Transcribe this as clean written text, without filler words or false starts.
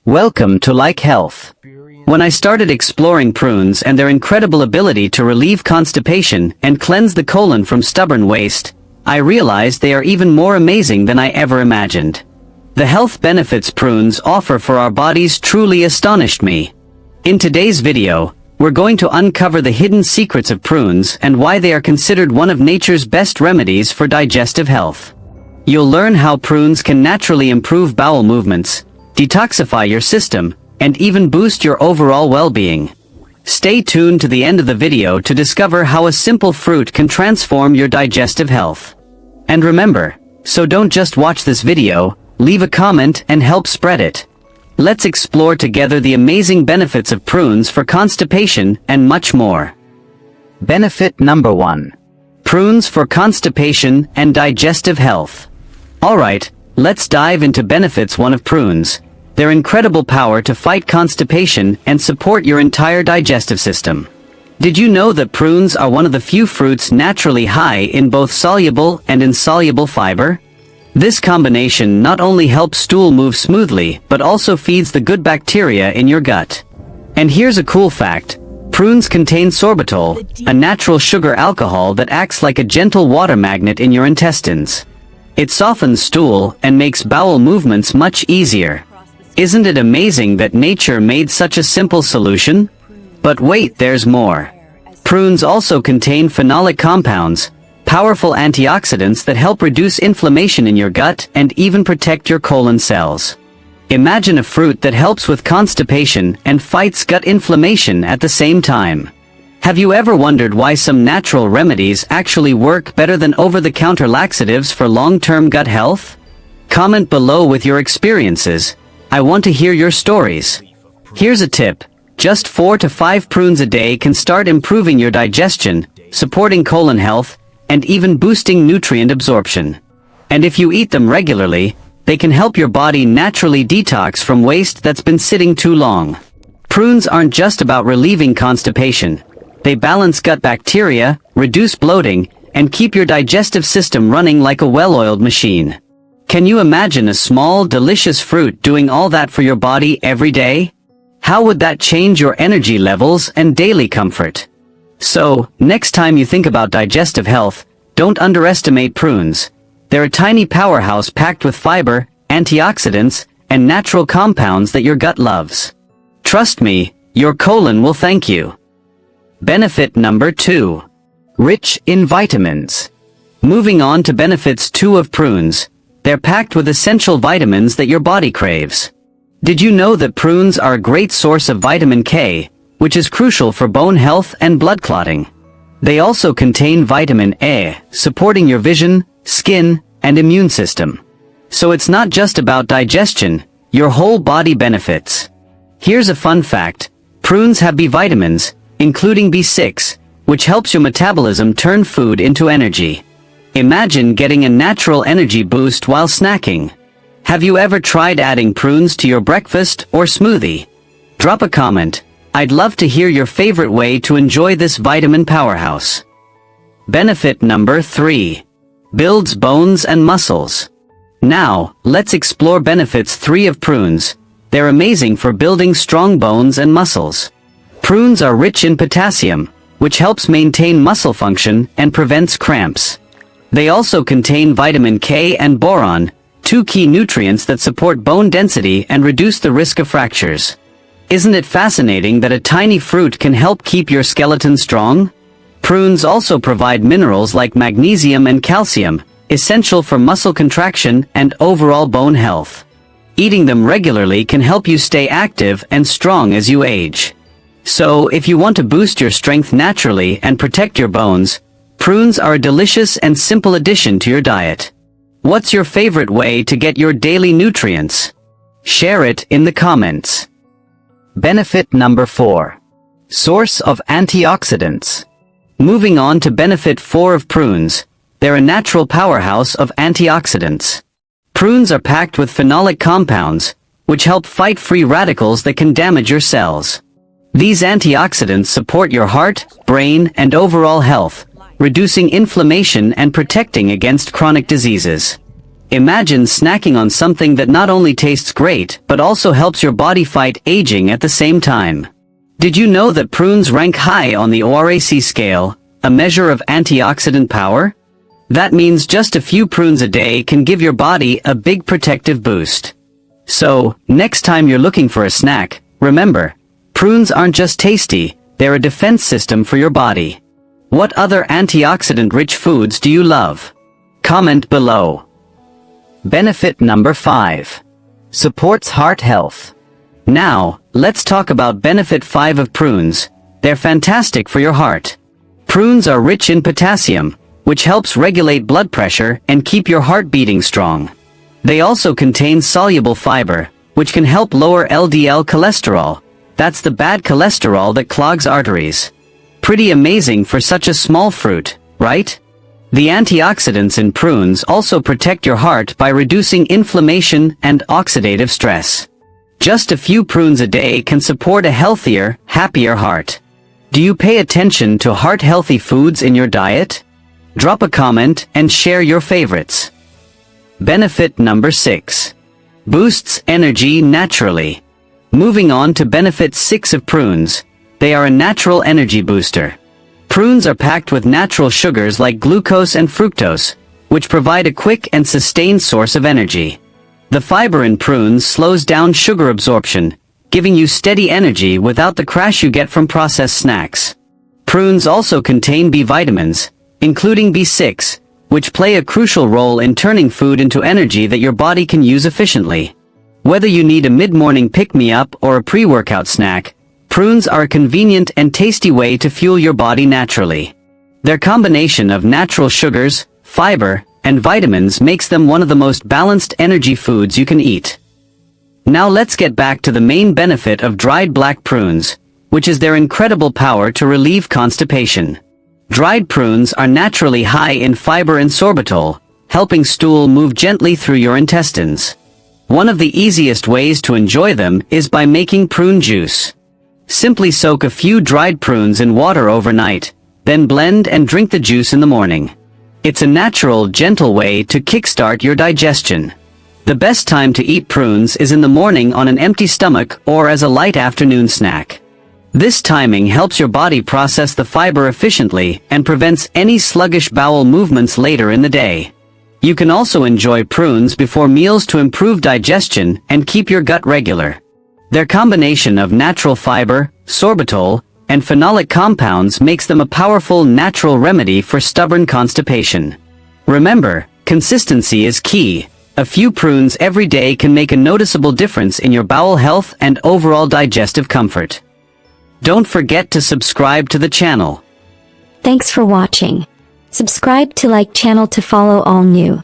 Welcome to Like Health. When I started exploring prunes and their incredible ability to relieve constipation and cleanse the colon from stubborn waste, I realized they are even more amazing than I ever imagined. The health benefits prunes offer for our bodies truly astonished me. In today's video, we're going to uncover the hidden secrets of prunes and why they are considered one of nature's best remedies for digestive health. You'll learn how prunes can naturally improve bowel movements, detoxify your system, and even boost your overall well-being. Stay tuned to the end of the video to discover how a simple fruit can transform your digestive health. And remember, so don't just watch this video, leave a comment and help spread it. Let's explore together the amazing benefits of prunes for constipation and much more. Benefit number 1. Prunes for constipation and digestive health. Alright, let's dive into benefits 1 of prunes. Their incredible power to fight constipation and support your entire digestive system. Did you know that prunes are one of the few fruits naturally high in both soluble and insoluble fiber? This combination not only helps stool move smoothly, but also feeds the good bacteria in your gut. And here's a cool fact. Prunes contain sorbitol, a natural sugar alcohol that acts like a gentle water magnet in your intestines. It softens stool and makes bowel movements much easier. Isn't it amazing that nature made such a simple solution? But wait, there's more. Prunes also contain phenolic compounds, powerful antioxidants that help reduce inflammation in your gut and even protect your colon cells. Imagine a fruit that helps with constipation and fights gut inflammation at the same time. Have you ever wondered why some natural remedies actually work better than over-the-counter laxatives for long-term gut health? Comment below with your experiences. I want to hear your stories. Here's a tip. Just 4 to 5 prunes a day can start improving your digestion, supporting colon health, and even boosting nutrient absorption. And if you eat them regularly, they can help your body naturally detox from waste that's been sitting too long. Prunes aren't just about relieving constipation. They balance gut bacteria, reduce bloating, and keep your digestive system running like a well-oiled machine. Can you imagine a small, delicious fruit doing all that for your body every day? How would that change your energy levels and daily comfort? So, next time you think about digestive health, don't underestimate prunes. They're a tiny powerhouse packed with fiber, antioxidants, and natural compounds that your gut loves. Trust me, your colon will thank you. Benefit number 2. Rich in vitamins. Moving on to benefits 2 of prunes. They're packed with essential vitamins that your body craves. Did you know that prunes are a great source of vitamin K, which is crucial for bone health and blood clotting? They also contain vitamin A, supporting your vision, skin, and immune system. So it's not just about digestion, your whole body benefits. Here's a fun fact. Prunes have B vitamins, including B6, which helps your metabolism turn food into energy. Imagine getting a natural energy boost while snacking. Have you ever tried adding prunes to your breakfast or smoothie? Drop a comment. I'd love to hear your favorite way to enjoy this vitamin powerhouse. Benefit number 3. Builds bones and muscles. Now, let's explore benefits 3 of prunes. They're amazing for building strong bones and muscles. Prunes are rich in potassium, which helps maintain muscle function and prevents cramps. They also contain vitamin K and boron, 2 key nutrients that support bone density and reduce the risk of fractures. Isn't it fascinating that a tiny fruit can help keep your skeleton strong? Prunes also provide minerals like magnesium and calcium, essential for muscle contraction and overall bone health. Eating them regularly can help you stay active and strong as you age. So, if you want to boost your strength naturally and protect your bones, prunes are a delicious and simple addition to your diet. What's your favorite way to get your daily nutrients? Share it in the comments. Benefit number 4. Source of antioxidants. Moving on to benefit 4 of prunes. They're a natural powerhouse of antioxidants. Prunes are packed with phenolic compounds, which help fight free radicals that can damage your cells. These antioxidants support your heart, brain, and overall health, reducing inflammation and protecting against chronic diseases. Imagine snacking on something that not only tastes great, but also helps your body fight aging at the same time. Did you know that prunes rank high on the ORAC scale, a measure of antioxidant power? That means just a few prunes a day can give your body a big protective boost. So, next time you're looking for a snack, remember, prunes aren't just tasty, they're a defense system for your body. What other antioxidant-rich foods do you love? Comment below. Benefit number 5. Supports heart health. Now, let's talk about benefit 5 of prunes. They're fantastic for your heart. Prunes are rich in potassium, which helps regulate blood pressure and keep your heart beating strong. They also contain soluble fiber, which can help lower LDL cholesterol. That's the bad cholesterol that clogs arteries. Pretty amazing for such a small fruit, right? The antioxidants in prunes also protect your heart by reducing inflammation and oxidative stress. Just a few prunes a day can support a healthier, happier heart. Do you pay attention to heart-healthy foods in your diet? Drop a comment and share your favorites. Benefit number 6. Boosts energy naturally. Moving on to benefit 6 of prunes. They are a natural energy booster. Prunes are packed with natural sugars like glucose and fructose, which provide a quick and sustained source of energy. The fiber in prunes slows down sugar absorption, giving you steady energy without the crash you get from processed snacks. Prunes also contain B vitamins, including B6, which play a crucial role in turning food into energy that your body can use efficiently. Whether you need a mid-morning pick-me-up or a pre-workout snack, prunes are a convenient and tasty way to fuel your body naturally. Their combination of natural sugars, fiber, and vitamins makes them one of the most balanced energy foods you can eat. Now let's get back to the main benefit of dried black prunes, which is their incredible power to relieve constipation. Dried prunes are naturally high in fiber and sorbitol, helping stool move gently through your intestines. One of the easiest ways to enjoy them is by making prune juice. Simply soak a few dried prunes in water overnight, then blend and drink the juice in the morning. It's a natural, gentle way to kickstart your digestion. The best time to eat prunes is in the morning on an empty stomach or as a light afternoon snack. This timing helps your body process the fiber efficiently and prevents any sluggish bowel movements later in the day. You can also enjoy prunes before meals to improve digestion and keep your gut regular. Their combination of natural fiber, sorbitol, and phenolic compounds makes them a powerful natural remedy for stubborn constipation. Remember, consistency is key. A few prunes every day can make a noticeable difference in your bowel health and overall digestive comfort. Don't forget to subscribe to the channel. Thanks for watching. Subscribe to like channel to follow all new